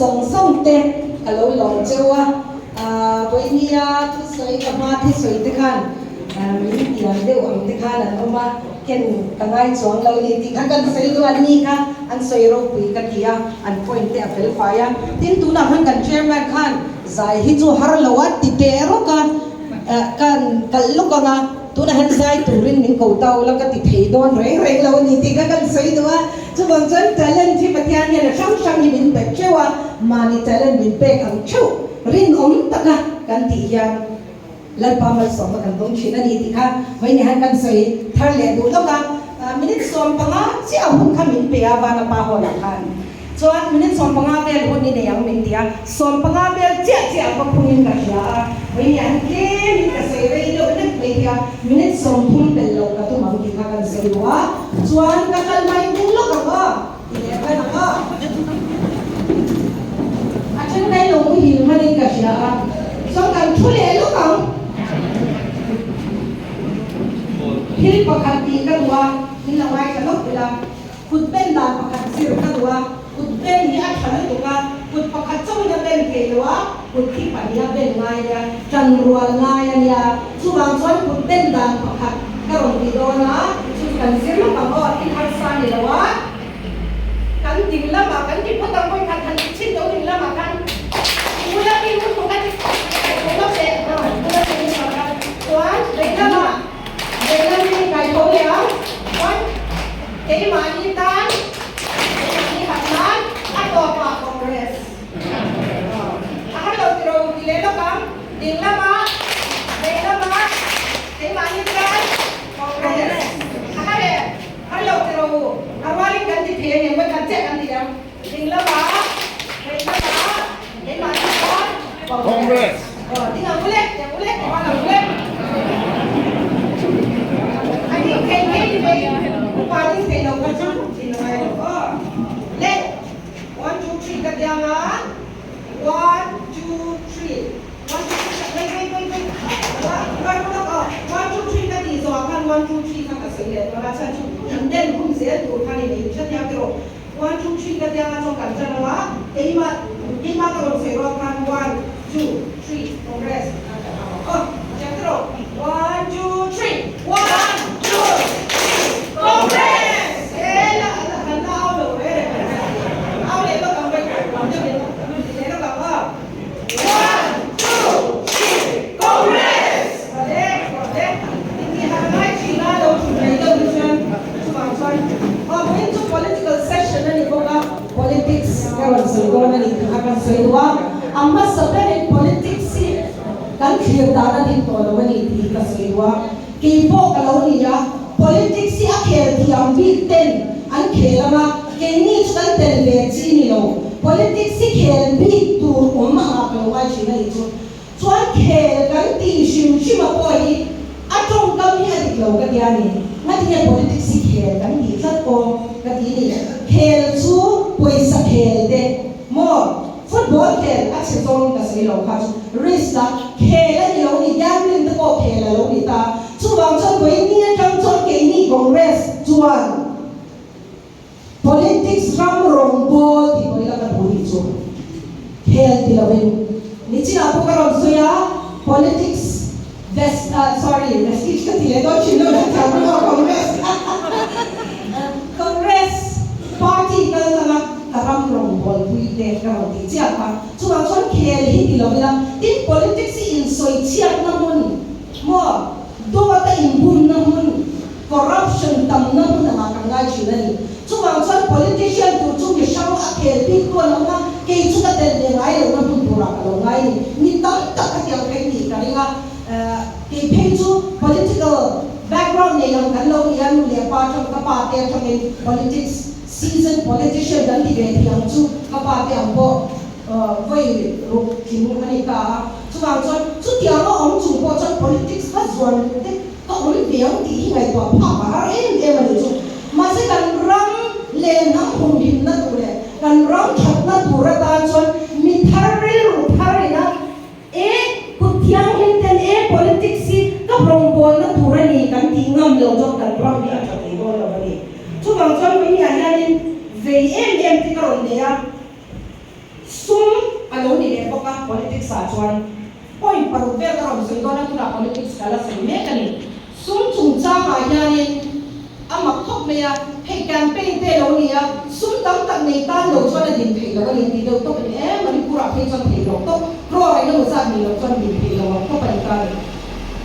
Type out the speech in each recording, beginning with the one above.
song song te kalau long cewa với nia thu soi kama thi soi te khan mình tiang de ang te khan an oma ken kangai chuang lo ni ti kha kan sei lo an ni kha an soi ro pui ka tia an point te apel faya tin tu na han kan chairman khan zai hi chu har lawat ti te ro ka kan kallo ka nga tu na han zai turin ning ko tau la ka ti thei don reng lo ni ti ka kan sei do chu bang chan talent thi pathian ne la sang sang ni min pe chewa mani talent min pe ang chu rin taka kan ti yang lan pa mal som kan dong china ni ti kha vai ni han kan sei thar le du lo ka minute som panga si ahun kha min pe awa na pa ho la khan chuan minute som panga bel hon ni ne yang min tia som panga bel che ba phungin ka ya vai ni han ke min ka sei rei lo na pe tia minute som phun bel lo ka tu mang ti kha kan sei wa chuan ka kal mai ding lo ka ba ile ka na ka achen dai lo mu hi ma ni ka ya so kan thule lo ka hil pakhat ti ka wa ni la wai ka lo bila kut ben da pakhat sir ka wa kut ben ni a thana tu ka kut pakhat chong na ben ke wa kut thi pa ni ben ngai ya chan rual ngai ya chu bang chon kut ben da pakhat ka ron ti do na chu kan sir lo ka ho in har sa ni la wa kan ting la ma kan ti phatang koi khan than chin do ting la ma kan mula ki mu tu kan ko lo se ko lo se ni ma kan tuan dei la ma dei la ni kai ko le a wan ke ma ni tan ni hat man a to pa congress a ha lo ti ro ti le lo ka ding la ma dei la ma ke ma ni tan congress a ha le ha lo ti ro a wa li kan ti phe ni ma kan che kan ti dam ding la ma dei la ma ke ma ni tan congress ding a mule wa la mule Paling kailan ka dyan? Sinaway ko. Let. 1, 2, 3 ka diyan nga. 1, 2, 3. 1, 2, 3. Wait. Wala ko. 1, 2, 3 ka di. So, akan 1, 2, 3 ka kasi. Wala sa chu. And then, kung siya, to ka ni siya niya. Pero, 1, 2, 3 ka diyan nga. So, kansa na nga. Ima ka rin sa'yo. Akan 1, 2, 3. Congress. Siya pero. 1, 2, 3. 1, 2, 3. Congress! Eh, handa ako lo eh. Ako lelo kang may lelo kang ha. 1, 2, 3, Congress! Balik. Hindi hangay China lo lelo mission. Sumason. Going to political session na ni Boga politics. Kawan sa ito na ni Kakan sa iwa. Ang mas sabihin politics kan clear data dito naman ni sa iwa. Kipo kalaw niya politics si akhel thi ang biten an khelama kenni chuan tel le chini lo politics si khel bi tur umma ka wa china li chuan khel kan ti shim shima poi atong kam hi adik lo ka diani ngati politics si khel kan ti tlat ko ka ti ni khel chu poisa khel de mo football khel a che tong ka sei lo kha risk la khel ni lo ni gambling ta ko khel lo ni ta chu bang chon koi ni kam chon ke ni congress chuan politics ram rong bo ti koi la ka buri chu khel ti lo wen ni chi a ko ka ron so ya politics vestige ka ti le do chi no na ta ro congress congress party ka la ram rong bo pui te ka ron ti chi a ka chu bang chon khel hi ti lo la tin politics in soi chi a na mun mo do ta imbun na mun corruption tam na mun na ka ngai chi na ni chu bang chon politician tu chu ni shang a khel pi ko na ma ke chu ka tel de ngai lo na mun pura ka lo ngai ni tam ta ka tiang kai ni ka ringa ke phe chu political background ne yang kan lo yan le pa chong ka pa te chong in politics seasoned politician dan ti ve yang chu ka pa te ang bo voi ro kin ani ka chu bang chon chu tiang lo ong chu bo chon politics ka zuan te ka ong biang ti ngai to pa pa em ani chu ma se kan ram le nam hum hin na tu le kan ram that na tu ra ta chon mi thari ru thari na e ku tiang hin ten e politics si ka rong bol na tu ra ni kan ti ngam lo jo kan ram ni a thati do lo ni chu bang chon mi ya ya ni ve em ti ka ron de ya sum alo ni le boka politics sa chuan point paru vel ka rom sei dona tuna politics kala sei me kani sum chung cha ma yanin ama khop me ya he campaign te lo ni ya sum tam tak nei tan lo chuan a din thei lo ni ti do to ni manipura phei chuan thei lo to ro ai no sa ni lo chuan din thei lo ko pa ta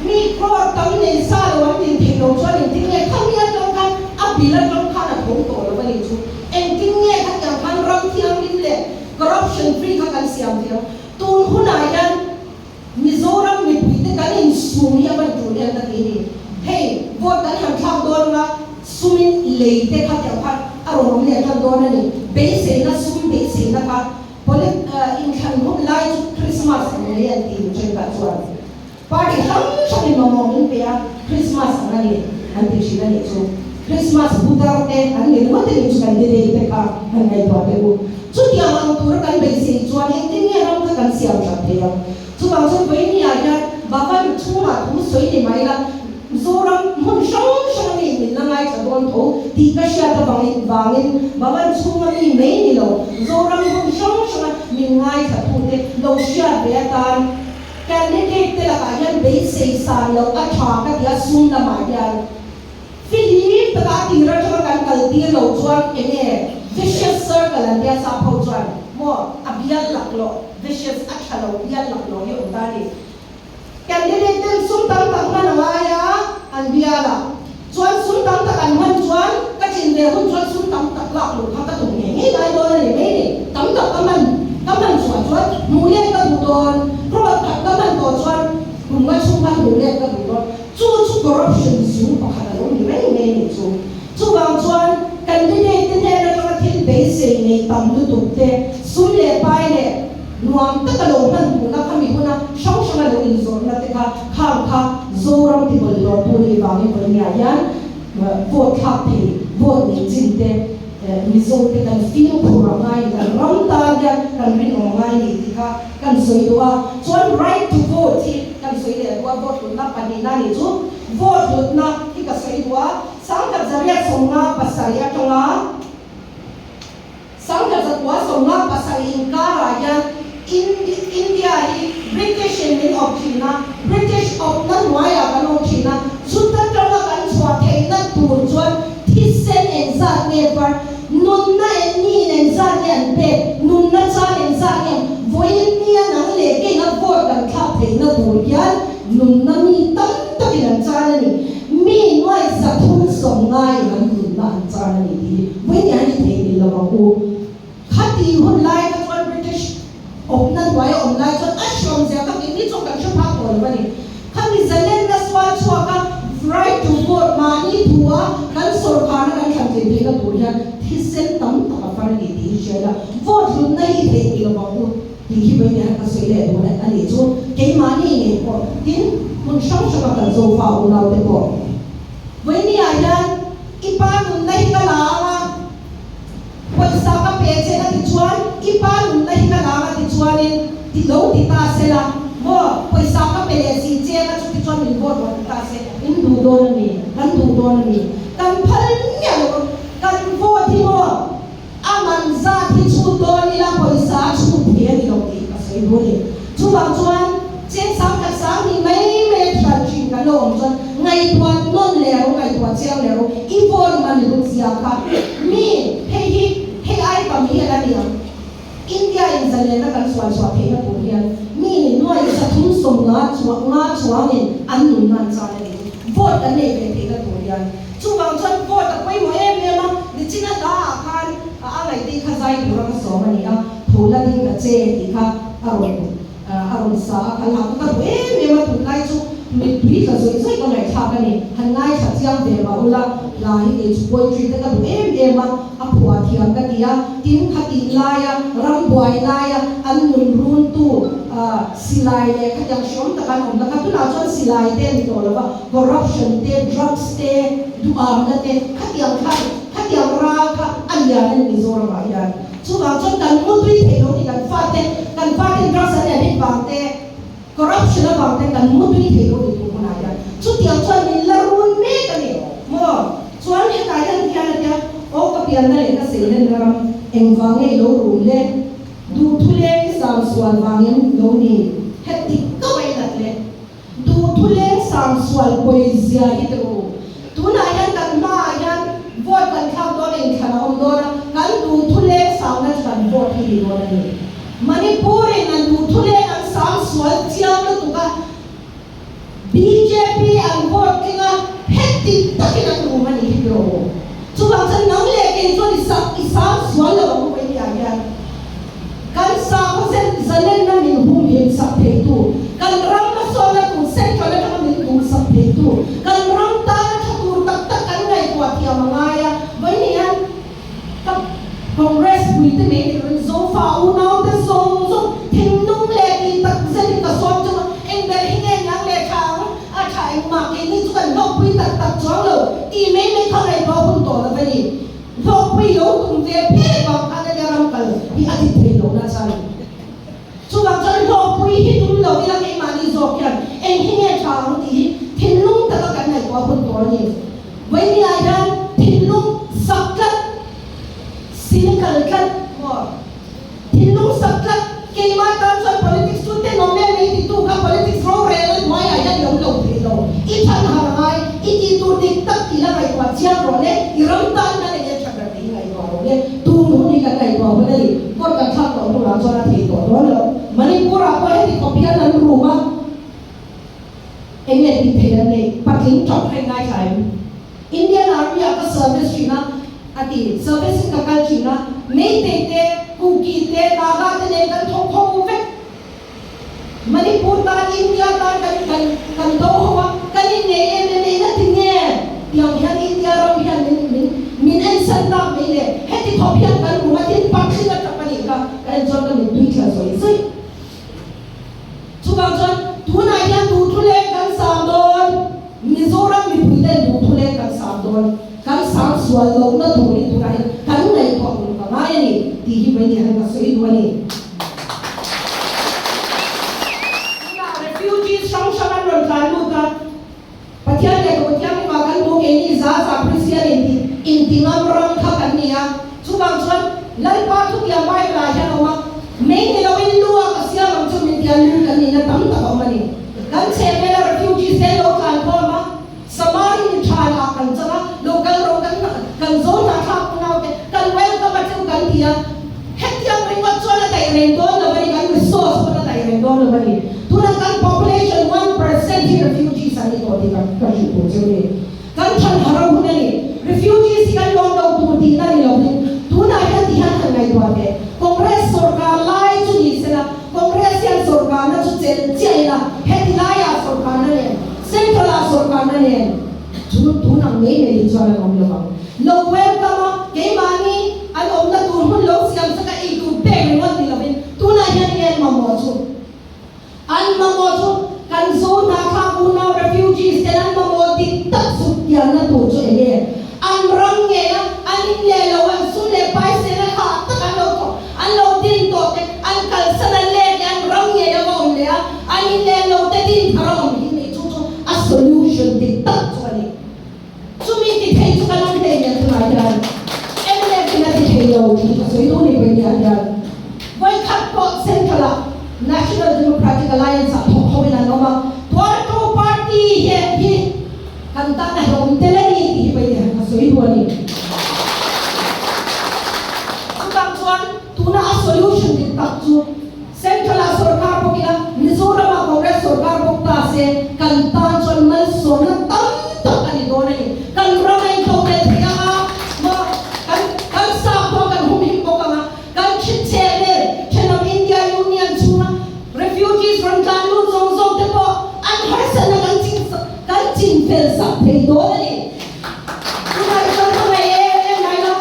mi ko tam nei sa lo din thei lo chuan din nge kham ya tong kan a bila tong kan a thong to lo ni chu en tin nge kha yang kan ram thiang din le corruption free kha kan siam thiang tun huna yan Mizoram mi puite kan in sumi aban tulian ta ni hey vote kan han thak don na sumin leite kha ta kha aron le kan don ni base na sum base na kha polit in khan hum lai Christmas ne yan ti chen ka chuan party ham chani mamong pe ya Christmas na ni an ti chi na ni chu Christmas budar te an ni mo te ni chu kan de te kha han ngai to te bu chu ti ang tur kan base chuan en ti ni ram kha kan siam cha te ya chu bang chu với ni ya ba van chu ma thu soi ni mai la zoram mun shong shong ni min na ngai cha don tho ti ka sha ta wangin ba van chu ma ni mai ni lo zoram mun shong shong min ngai cha thu te lo sha be tan candidate te la ka yan be sei sa lo a tha ka ya sum da ma ya Philip ta ka ti ra cha kan kal ti lo chuan ene vicious circle and ya sa pho chuan mo abial lak lo vicious athalo bial lak lo hi utari candidate ten sum tam tak na wa ya an biala chuan sum tam tak an man chuan ka chin ve hun chuan sum tam tak lak lo kha ka tung nge ngai dai do ni me ni tam tak ka man chuan mu le ka bu don ro tak ka man do chuan mu ma chu ma mu le ka bu don chu corruption zu pa kha lo ni me ni chu bang chuan candidate ten ne ra ka thil base nei tam lu tu te sum le pai le nuam ta ka lo han bu na khami bu na shong shong lo in zor na te kha kha zoram ti bol lo tu ni ba ni bol ni yan vote khap thi vote ni jin te mi zo te kan feel ko ra ngai kan ram ta ya kan rin o ngai ni ti kha kan soi do a chuan right to vote ti kan soi le wa vote na pa ni na ni chu vote na ki ka soi do a sang ka zaria songa pasaya tonga sang ka zatwa songa pasai in ka ra ya India hi British in of China British of nan waya kan of China sutta tonga kan chwa thei na tur chuan thisen en za never nun na en ni en za en pe nun na cha en za en voin ni na le ke na vote kan thap thei na tur yan nun na mi tam ta kin cha na ni mi noi sa thun som ngai nan nun na cha na ni di voin ya ni thei ni lo ko khati hun lai ka chuan British om nan wai om lai chuan a shom zia ka ni chong kan shu phak bol ba ni khami zalen na swa chua ka right to vote ma ni thua kan sor khana kan tham te be ka tur ya thisen tam ta ka far ni ti shela vote lu nai the ni lo ba ku ti hi ba ni ha ka sei le do na ani chu ke ma ni ni ko tin mun shom sha ka kan zo fa u na te ko vai ni a yan ipa nun nai ka la Paisa ka peche na ti chuan ipa nun na hi ka la ti chuanin ti lo ti ta se la mo paisa ka pele si che na chu ti chuan min vote wa ta se in du do na ni kan phal nya lo kan vote ti mo aman za ti chu do ni la paisa chu phe ni lo ti ka se do ni chu bang chuan chen sam ka sam ni mai than chin ka lo chuan ngai tuan non le ro ngai tuan cheu le ro I vote man lu sia ka mi hey ai pa mi ala dia India in zalena kan swan swa the na purian mi ni noi sa thum som nga chwa ni an nun nan cha ni vote an ne ve the na purian chu bang chan vote a koi mo em ma ni china da khan a ngai ti kha zai du ra so ma ni a thola ding ka che ti kha aron sa khan ha ka em ma tu lai chu mi phi ka zoi zoi ka ngai tha ka ni han ngai tha chiang de ma ula la hi e chu poetry ta ka em ma a phua thiam ka tia tin khati la ya ram boy la ya an nun run tu silai le kha yang shom ta kan om la ka tu na chon silai te ni to la ba corruption te drugs te du am na te khati yang ra kha an ya ni zor ma ya chu ba chon kan mu tui the lo ni kan fa te drugs an ya ni ba te corruption la ba te kan mu tui the lo ni tu na ya chu tiang chon ni la run me ka ni mo chuan he ka yan thian o ka pian na le ka se le ram engwang e lo rum le du thu le sual wangin loni heti kawai latle du thule sam sual poesia hitro tuna yan kan ma yan vote kan kham don in khana om dona kan du thule sam na kan vote hi don ni manipur in du thule kan sam sual chiang na tuka BJP ang vote kinga heti takin ang rumani hitro chuwang chan nang le ke so isam sual lo ko ni yan kan sa ko sen zalen na min hum hin sa petu kan ram na so na ku sen ka na min hum sa petu kan ram ta na chatur tak tak kan ngai ko atia mangaya banian kap congress with the main so fa una the so thing nung le ki tak zen ka so chu eng der hinge yang le thang a thai ma ke ni chu kan lok pi tak tak chong lo ti me me ka ngai ba hun to la bani lok pi lo tum ve pe ba ka na ram kal bi ati thei lo na sa chuwang chan lok pi hi tum lo ila ke ma ni zo kyan eng hinge thang ti thin lung ta ka kan ngai ba hun to ni wai ni ai dan thin lung sakkat sinikal kat mo thin lung sakkat ke ma ta chon politics tu te no me me ti tu ka politics ro re lo moi ai dan lo lo thei lo I than har mai I ti tu dik tak ti la ngai wa chiang ro le I ram tan na le cha ka ti ngai wa ro le tu nu ni ka ngai wa le ko ka thak lo tu la cho na thi to ro lo manipur a ko he ti ko pia nan ru ma enge ti the ne paking chok hai ngai sai Indian Army ka service china ati service ka kal china me te ku ki te naga te ne kan thok thok ve Manipur ta India ta kan do ho kan ne ne na ti ne yang yang India ro yang min en san ta me le he ti thok yang kan ru ma tin pak si na ta pani ka kan jo ka min dui kla so i sai chu ba jon tu na ya tu thule kan sam don Mizoram mi puite du thule kan sam don kan sam sual lo na thuri tu rai kan nei ko ka mai ni ti hi bai ni han ka so i du ni Sang sangan ron kalu ka patian le ko tiang ma kan mo ke ni za prisia inti ngam ram kha kan nia chubang chon lai pa thu ya mai la ya no ma me ni lo in lu ka sia ram chu min tian lu kan ni na tam ta ma ni kan che me la refugee se lo kan ko ma samari ni tha la kan cha local ro kan zo na kha ku na ke kan wel ka ma chu kan tia het yang ring ma chona dai ren do na bari kan resource ko na dai ren do na bari kan population 1% hi refugees ani ko di kan ka shu ko je kan than harau hu ni refugees kan long do tu ti na ni lo ni tu na ya ti han han ngai do ke congress sarkar lai chu ni se na congress yan sarkar na chu chen chai na he ti la ya sarkar na ne central sarkar na ne tu na me ne li chwa na ngom lo lo wel ka ma ke mani an om na tu hun lo siam sa ka I tu pe ngot ni lo tu na ya ni ma mo chu an mamoto kan zo na kha una refugees ten an mamoti tak sutya na to cho ele an rang nge an le lo an su le pai se na kha tak an lo to an lo din to te an kal sana le an rang nge ya om le an le lo te din tharom hi ni chu chu a solution ti tak cho ni chu mi ti thei chu kan te ne tu na ya em le ti na ti thei lo ti so I do ni pe ya ya voi khat po central National Democratic Alliance at home in Anoma. Tuarto party he kanta na hom telani hi pai ha so I wani. Tukang chuan tuna a solution din tak chu central sarkar ko kila Mizoram Congress sarkar ko ta se kanta chuan mal so na tam tak ani do na ni kan ramai to te thia ma kan sa ko kan hum him ko ka kan chit che le chenam India Union refugees from Kanu zong zong te po an har sa na kan chin fel sa thei do ni tu na ka ko me mai no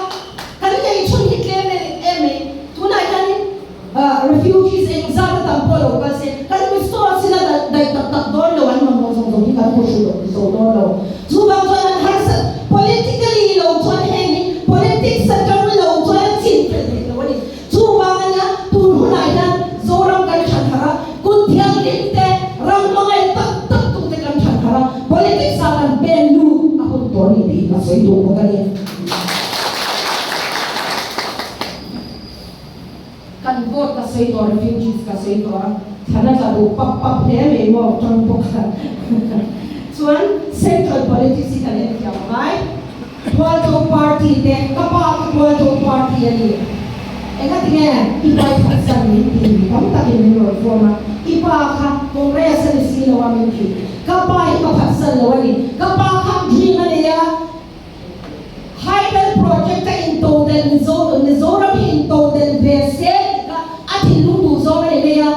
kan nei chun hi kle ne me tu na kan refugees in za ta po lo ka se kan mi sto sila dai tak do lo an mo zong zong kan ko shu so do lo zu ba ko an har sa politically lo chon he ni politics sa kan lo chon chin fel ni lo ni zu ba na tu na na zoram kan kun thiang linte rang mangai tak tak tu te kan thara politics akan belu aku to ni di ka so I do ko kan vote kasih tu refugees kasih tu karena kalau pap ni memang orang bukan. Soal central politics ini kan yang ramai. Political party deh, kapal political party ini. Enggak tinggal iba pasal ini, kamu tak ini reforma. Iba kah kongres ini sih lawan ini. Kapal iba pasal lawan ini. Kapal kah dream ini ya. Highway project in total, Mizoram in total, Versailles, atin lutu zona ini ya.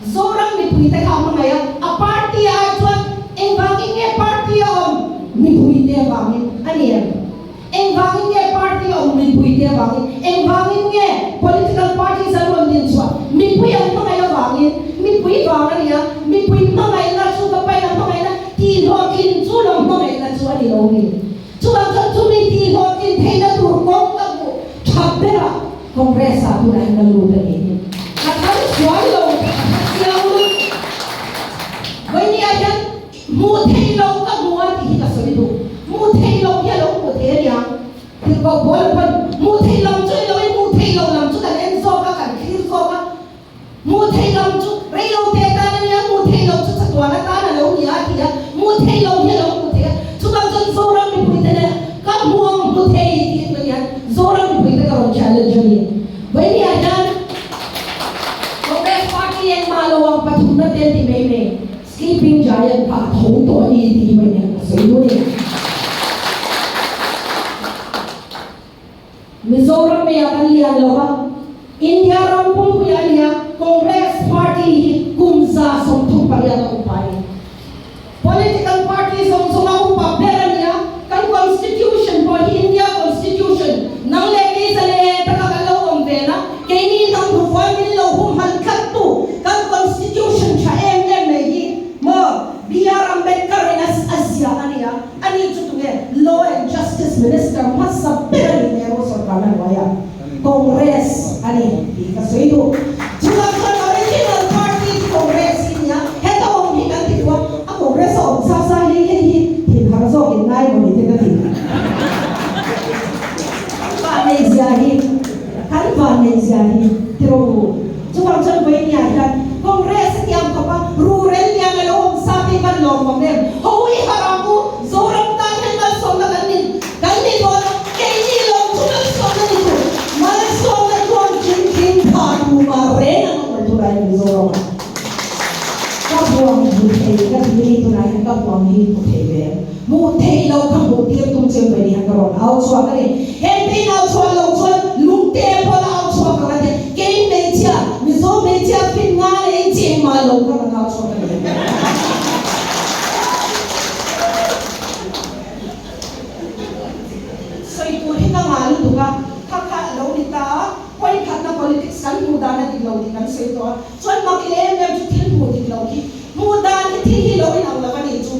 Zoram ni puite kamu ya. A party aja, engkangnya party om, ni puite bangin, anian. Engkangnya party om, ni puite bangin. Engkangnya political party salon din swa. Mi puite ang mga bangin, mi puite bangin ya. Mi puite mga ina suka pa na mga ina. Tino kin sulang mga ina swa ni longin. Sulang sa tumiti hotin tena turkong kamu. Chapera kongresa tu dah ngaludan ini. Nakal swallow. When you are mutai long ka muat kita sebetul, mutai long ya long mutai yang kita boleh pun mutai long tu lam tu kan enso kan kirso kan mutai long tu rayo teka ni mutai long tu satu anak tanah long ya dia mutai long ya long mutai sudah jadi seorang ni pun tidak kamu ang mutai itu ni seorang ni pun tidak orang challenge ni. When you are Congress party yang malu ang patunan di meme. Sleeping giant pa thong to ni di ba niya kasi yun eh. Mizoram may akan liyan loka. India rampung kuya niya Congress party kumza som thong pariya na upay. Political party som sumang upapera niya kan constitution po India constitution nang leki sa le takakalaw ang vena kay ni nang buwan nila humalkat to kan constitution siya B.R. Ambedkar in Asia ani tutunge Law and Justice Minister masa pera ni Nero Sorkaman waya Congress ani kasi itu juga sa original party Congress niya heto ang hikan titwa ang Congress ang sasahihin hinharso inay mo nito natin kan Vanesiahin tiro juga sa buhay niya kan Congress yang apa rural yang along sabi man long mamem hoy haramu zoram tanan mal sonna kanin doon kay ni long tumal sonna nito mal sonna doon kin padu mare ang kultura ni zoram kabuang buhay dito na yung kabuang buhay mutai law kang butir tung siyempre ni hanggaron outswa ka rin hindi na outswa law lungte po na outswa ka rin kay media miso media pinga na yung malaw ka ng outswa ka rin so ituhin na nga ito ka kakalaw nita kwalikat na politics kan muda na tiglaw din kan so ito so ang mag-iemem jutin mo tiglaw muda na tihilawin ang laman ito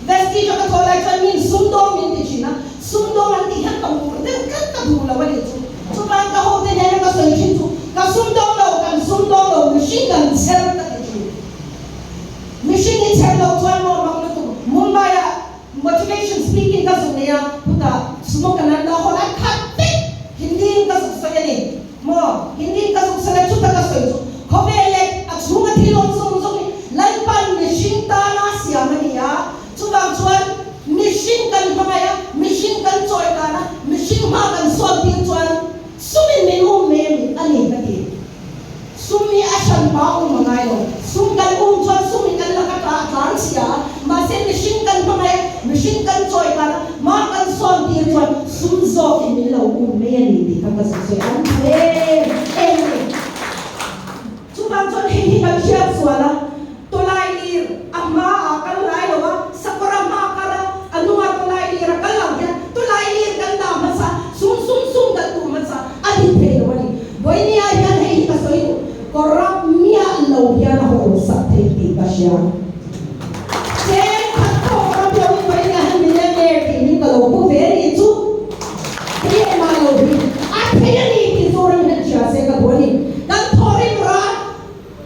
vestige ka tolak sa min sundong min tichina sundong ang tihan kamurde kan kabula wali tu so kan ka hote ne ka so chintu ka sundong lo machine kan ser ta tichu machine ni ser lo tuan mo magluto mumbaya motivation speaking ka so niya puta sumo kan na hola khatte hindi ka so sa yani mo hindi ka so sa chuta ka so itu kobele at sunga tilon so lanpan machine ta na siya maniya Subang cuan mission kan pamaya mission kan coy kana mission makan sol tin cuan sumi menu mem ani tadi sumi asan pau mangayo sum kan cuan sumi kan lakata transia masih mission kan pamaya mission kan coy kana makan sol tin cuan sum zo in lau meni di kakasay ante Subang cuan hihi kan siap suala tulai lir amma akan lailo sakura makara anu tulai lir kalang ya tulai lir kan masa sum kan tu masa adi pelo wali boy ni ayan hei kasoy korap mia lo ya na ho sakte ti kasya sen khatto korap yo boy ni ayan mia mer ti ni kalo po veri tu ye malo bi athena ni ti soran na cha se ka boni kan thori ra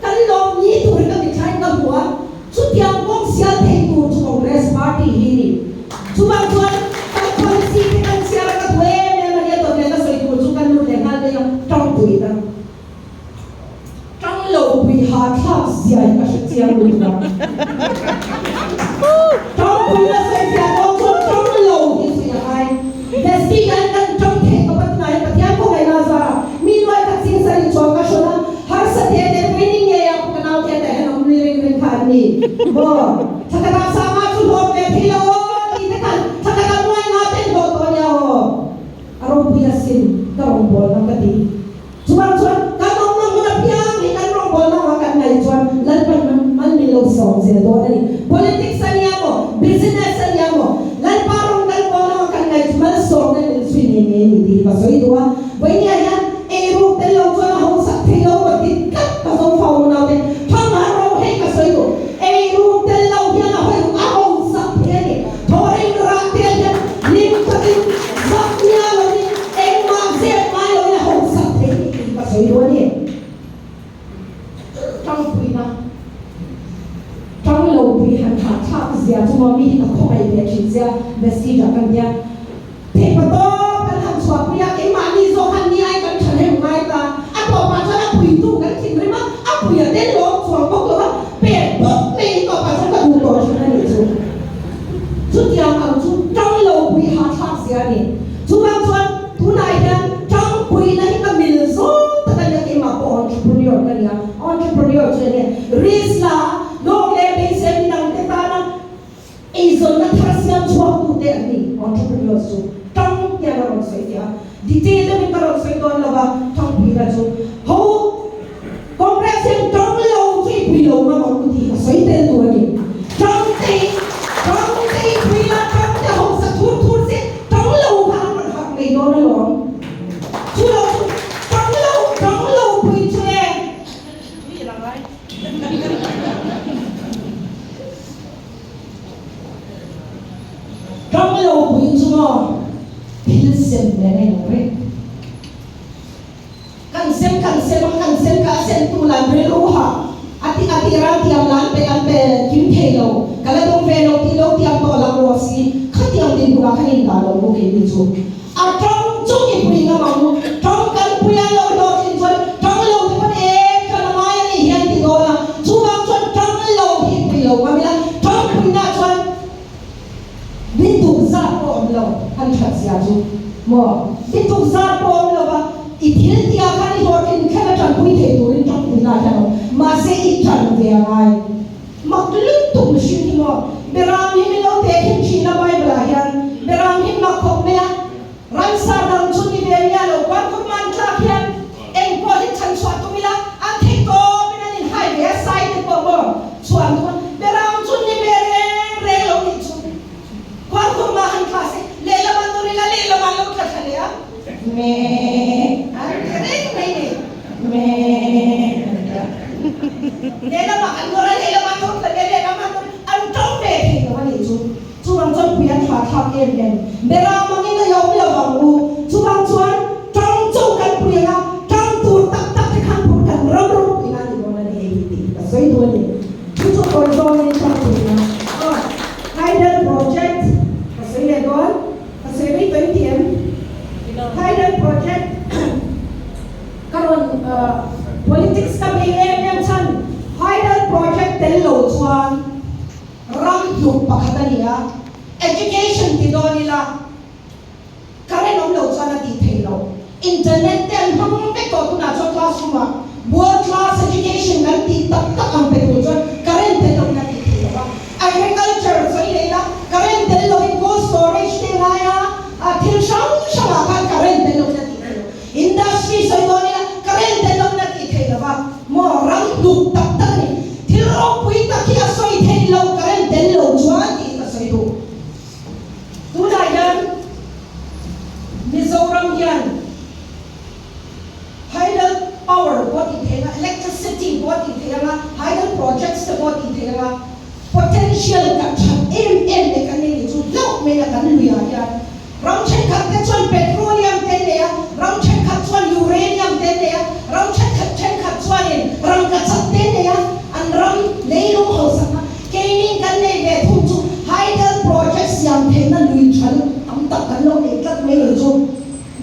kan lo ni tu ka dikhai ka bua Sutiang kong siya tayo sa Congress Party hini. Subang tuan policy kan siya katwe memang dia tu mereka so itu sukan lu legal dia yang tong tu itu. thak zia ka shia lu na trong pui na sai dia no trong lo ni sia ai desti kan trong the ka pat na patya ko ngai na za mi noi tak sin sa ni chong ka shona har sa de de winning ye ya ko na ke ta hen om ni ring kha ni bo thaka sa ma chu ho pe philo ni te kan thaka noi na ten bo to nya ho aro pia sin ka rom bol na ka ti chuan ka nom na mo na pia ni kan rom bol na wa kan nai chuan lan pan man mi lo song se do ni politics ani amo business ani amo lan pa rom kan ko na wa kan nai chuan song na ni sui ni di pa soi do wa bai ni ya e ro te lo chuan ho sa the lo wa ti kat ka so fa na te thang ha ro he ka soi do e ro te lo ya na ho a ho sa the ni thore ra te ya lim ka ti sa nya lo ni e ma se mai lo ya ho sa the ni pa soi do ni trong pui na trong lâu pui han ha thak zia chu ma mi ka khoi be chi zia be si ja kan dia te pa to kan han chwa pui ya ke ma ni zo han ni ai kan thane mai ta a to pa cha na pui tu kan chin ri ma a pui ya den lo chwa ko ko pe to me ko pa cha ka du to cha ni chu tiang ang chu trong lâu pui ha thak zia ni chu bang chuan tu nai hian trong pui na hi ka mil zo ta kan ya ke ma ko entrepreneur kan ya entrepreneur che ni risla long le be se ni nang te ta na e zo na thasiam chwa ku te ani entrepreneur chu trong ya na ron sai ya detail ni ka ron sai don la ba trong pui la chu ho congress en trong lo chi pui lo ma ma ku ti ka sai te tu ni trong te pui la trong te ho sa thu thu se trong lo ha man ha me do na lo chu lo trong lo pui che ni la lai trong lâu quý chúa pil sem le ne re kan sem ka sem tu la bre lo ha ati ra ti am lan pe kim the lo kala dong ve lo ti am to la ro si khati am din pura khanin da lo ko ke ni chu a trong chu ni pui nga ma mu trong kan pui lo lo tin chu trong lo ti pa e ka na mai ni hian ti do la chu bang chu trong lo hi pui lo ma mi la trong pui na chu bin tu za po lo han tha sia chu mo bin tu za po lo ba i thil ti a kan ho tin khala tan pui the tu rin trong pui na cha no ma se i tan ve ai ma tu lu tu shin ni mo beram hi mi lo te khin chi na bai bra hian beram hi ma khop me ran sa dang chu ni ve ya lo kwan ko man tla hian en ko hi chan swa tu mi la an the ko bin an hai ve sai te ko mo chuan ko beram chu ni ve re lo ni chu kwan ko ma han kha se le la man tu la le la man lo kha thale ya me an kare mai ne me le la ma an ora le la man tu le la man tu an trong ve thi ko ni chu bang chuan pui an tha thak em beram ma ni na yo me lo bang u chu bang chuan trong chu kan pui nga trong tu tak tak te khan pu kan ram ram pui na ni ko na ni ti ka soi tu ni chu ko zo ni cha pui na Hidden project kasi le don kasi ni 20m hidden project karon politics kami em chan hidden project tel lo chuan ram yu pakhatania education ti do nila karen om lo chuan ti thailo internet ten hum pe ko tu na cho classroom world class education kan ti tak tak am pe tu chuan karen te lo na ti thailo agriculture so ila karen te lo in cold storage te na ya thil shang shang ka karen te lo na ti thailo industry so do nila karen te lo na ti thailo ba mo rang du tak tak ni thil ro pui ta ki asoi the lo karen te lo chuan ti ta soi do tu na yan Mizoram yan hydel power what it is electricity what it is hydel projects the what it is potential ka chan em de kan ni chu lo me na kan lu ya ya ram chen khat te chuan petroleum te ne ya ram chen khat chuan uranium te ne ya ram chen khat chuan in ram ka chat te ne ya an ram nei lo ho sa ke ni kan nei ve thu chu hydel projects yam the na lui chan am tak kan lo ne tat me lo chu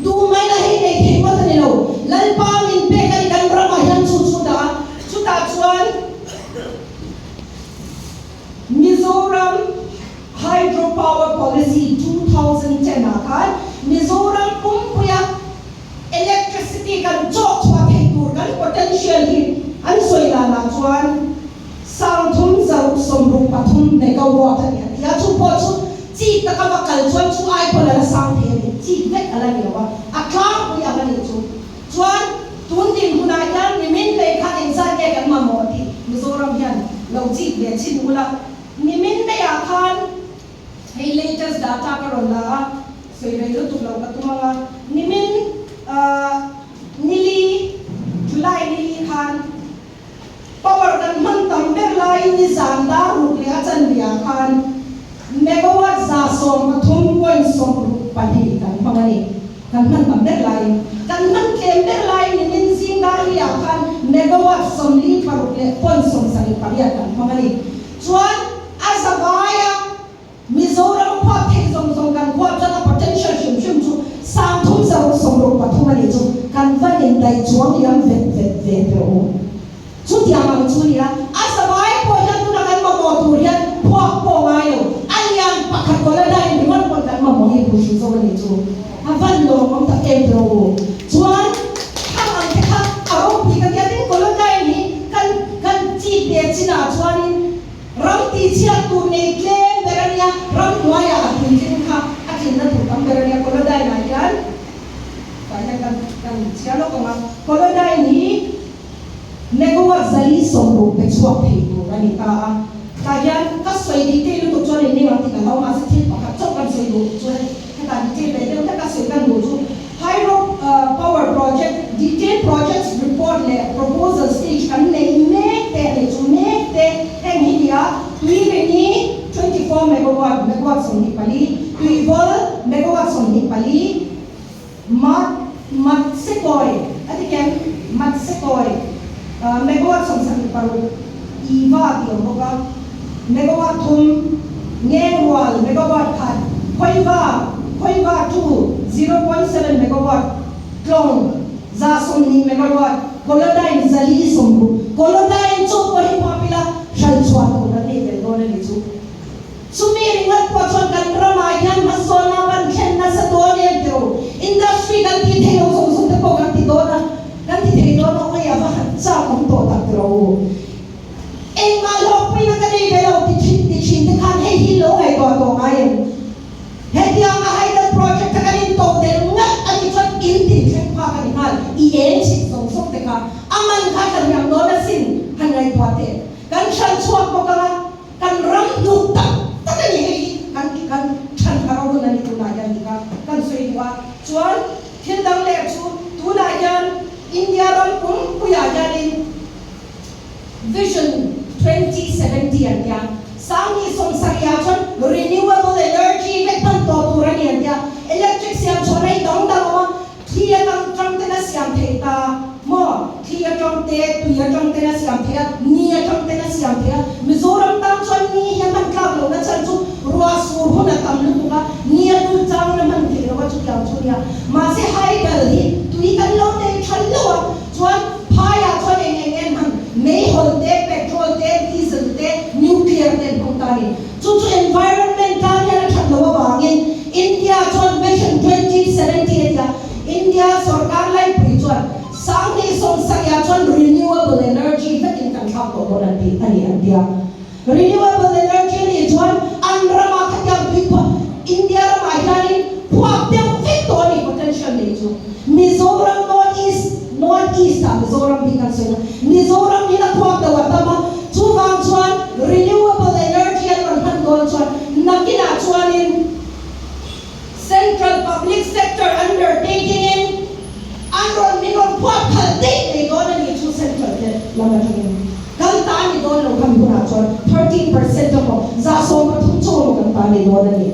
du mai na he nei the ma ta ni lo lal pa min pe kan ram ma yan chu chu da chuan chuan sang thum zau som ru pathum megawatt ania tia chu po chu chi ta ka kal chuan chu ai ko la sang the ni chi vet ala ni wa a klar pu ya ni chu chuan tun din huna yan ni min le kha in sa ke kan ma mo ti Mizoram yan lo chi be chin mula ni min le ya khan hey latest data ka ron la so i re tu lo ka tu ma ni min nili July nili khan power kan man tam ber lai ni zam da ru le a chan bia khan megawatt za som pathum point som ru pa ni kan pa ni kan man tam ber lai kan man kem ber lai ni min sing da ri a khan megawatt som li pa ru le point som sa ni pa ya kan pa ni chuan azavaya Mizoram kwa the zong kan kwa cha potential shim chu sang thum za som ru pathum ni chu kan van in dai chuang yang vet ro chu dia mang chu ni la asawai po yan tu na kan ma mo tu rian po ngai lo alian pakhat ko la dai ni man kon kan ma mo hi pu shu zo ni chu avan lo mong ta em ro chuan khang ang ke kha aro pi ka dia tin ko la dai ni kan chi be china chuan in ram ti chia tu nei klem berania ram noya tin tin kha akin na tu kam berania ko la dai na yan kaya kan chia lo ko ma ko la dai ni megawatt zali somro pe chua phe tu ani ta yan ka soi di te lu tu chon ni ngang ti ka law ma sa thi pa ka chok kan soi du chon ka di te le ta ka soi kan du chu hydro power project detailed projects report le proposal stage kan nei me te heng hi dia tui ve ni 24 megawatt som ni pali tui vol megawatt som ni pali mat se koi ati kem mat se koi megawatt som sang paru iwa ti oga megawatt thum ngerwal megawatt khat khoiwa tu 0.7 megawatt klong za som ni megawatt kolodai zali som ru kolodai chu ko hi papila shal chwa ko na ni be do ni chu sumi ringat po chon kan rama yan masona ban khen na sa do ni do industry kan ti theo som te ko kan ti do na kan ti theo no ko ya ba sa kom to ta tro eng ma lo pi na ka ni be lo ti chin te kan he hi lo ai to ngai he dia ma hai da project ka ni to de nga ani chon in ti chen pa ka ni mal i en chi song sok te ka aman ka kan yang do na sin han ngai to te kan shan chuak ko ka kan ram nu ta ta ka ni he kan chan ka ro na ni tu na yan ka kan soi wa chuan thiên dang le chu tu na yan India ram kum pu ya yan Vision 2070 an ya sangi som sakya chon renewable energy ve pan to turan yan ya electric siam chonai dong da ma thia tang tang te na siam the ta mo thia tang te tu ya tang te na siam the ni ya tang te na siam the Mizoram tang chon ni ya man klap lo na chan chu ruwa sur hu na tam lu ka ni ya tu chang na man the lo chu kyang chu ya ma se hai dal hi tu i kan lo te chan lo chuan phaya chon en man mei hol te petrol te diesel te nuclear te bong ta ni chu environment ta ya than lo wa ngin India chon Vision 2070 ya India sarkar lai pri chuan sangi som sakya chon renewable energy ta in kan thak ko ko nan ti ani India renewable energy ni chuan anrama khatyam big India ra mai tani phwak te fit to ni potential ni chu Mizoram northeast ta Mizoram bi kan so Mizoram ni na phwak da wa ta ma chu wang chuan renewable energy an han don chuan nakina chuan in central public sector undertaking in anron minon phwak khal te ni don ni chu central te lama thang kan ta ni don lo kan bu na chuan 13% of za so ma thum chu kan ta ni don ni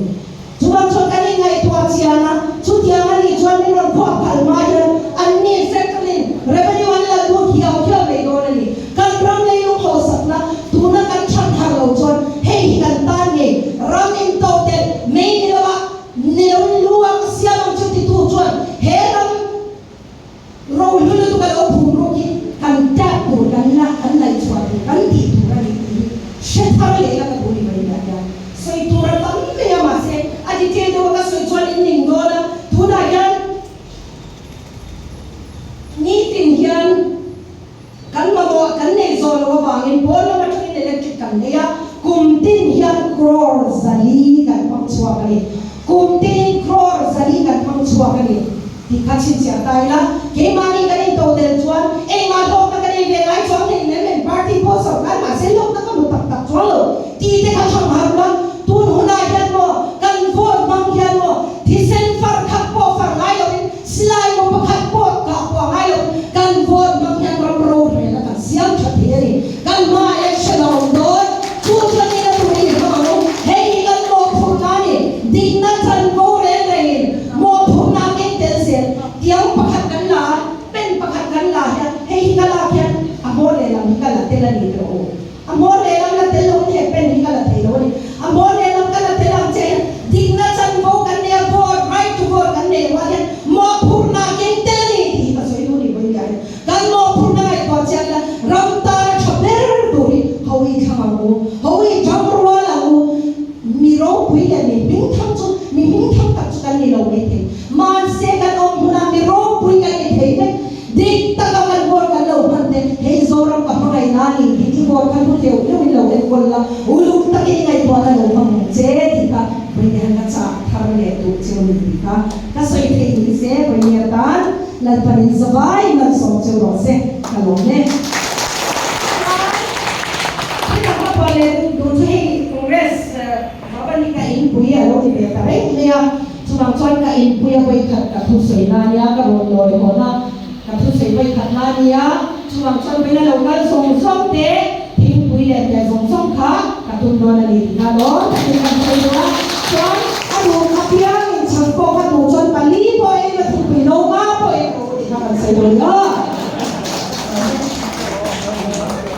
chuan chuan kan ni ngai thwa chiana chu tiang ani chuan minon phwak khal ma yan an ni settling revenue an la du hiao me don ni kan ram nei lu ho sak na tu na kan chan tha lo chuan hei kan ta ni ram in to te mei ni wa neu luang siam chu ti tu chuan he ram ro lu lu ka lo phum ro ki kan ta tu kan la kan lai chuan kan ti tu ra ni she thar le la ka bu ni ba ya so i tu ra tam me ma se กันเนี่ยกุมตินยันครอร์ซาลีกันพังชัวกันเลยกุมตินครอร์ซาลีกันพังชัวกันเลยที่ขัดสินเสียตายละเกมานี่กันเองโตเดินชวนเองมาโตกันเองเวลาชวนเองเนี่ยเป็นปาร์ตี้โพสต์กันมาเส้นลงตะกันตักตักชวนเลยที่เด็กเขาทำหาวันตุนหัวหน้าเห็นบ่กันโฟนบางเห็นบ่ที่เส้นฟังขัดปอฟังไงเราเป็นสไลด์มันขัดปอกับปอไงเรากันโฟนบางเห็นเราโปรเลยแล้วกันเสียงชัดเจนกันมาเอ็กซ์ลองโดนชูชันนี่เราตัวนี้เราเฮ้ยกันโมพูดกันนี่ดินนั่นฉันโมเร่เลยโมพูดนั่งเองเดินเสียเดี๋ยวประคัดกันลาเป็นประคัดกันลาเนี่ยเฮ้ยกันลาเพียงอโมเลลังกันละเทลันนี่เราอโมเลลังละเทลังเนี่ยเป็นกันละเทลันนี่อโมเลลังกันละเทลังเจดินนั่นฉันโมกันเนี่ยโวต right to vote กันเนี่ยว่าเนี่ยโมพูดนั่งเองเดินนี่ที่มาสวยดูนี่บนกันกันโมพูดนั่งไอ้ก่อนเจ้าละเราตาชับเดินดูนี่เขาอีกข้างกูเขาอีกจังรัวละกูมีร้องคุยกันนี่มิ่งทำจุดมีมิ่งทำตัดจุดกันนี่เราไม่เห็นมันเสกกันอมหุ่นมีร้องคุยกันนี่เห็นไหมดิตะกันบอลกันเราพันเดเฮ้ยโซรัมกับอะไรนั่นนี่ที่บอลกันพูดเดียวเราไม่เราเด็กคนละอุลุตะกี้ไงตัวเราพังเจ๊ที่ค่ะไปเดินกันจ้าทำอะไรตัวเจ้าหนี้ค่ะก็สวยที่นี่เสียไปเนี่ยตานแล้วพันสบายมันส่งเจ้าเราเสียฮัลโหลเนี่ยSubang cuan ka impuya bay kat katusay na niya karon loy hona katusay bay kat na niya subang cuan bay na local song te impuya te song ka katundo na ni na don kan sa ila cuan ano kapiang sangko ka no cuan palibo ay na pino nga po ay kan sa ila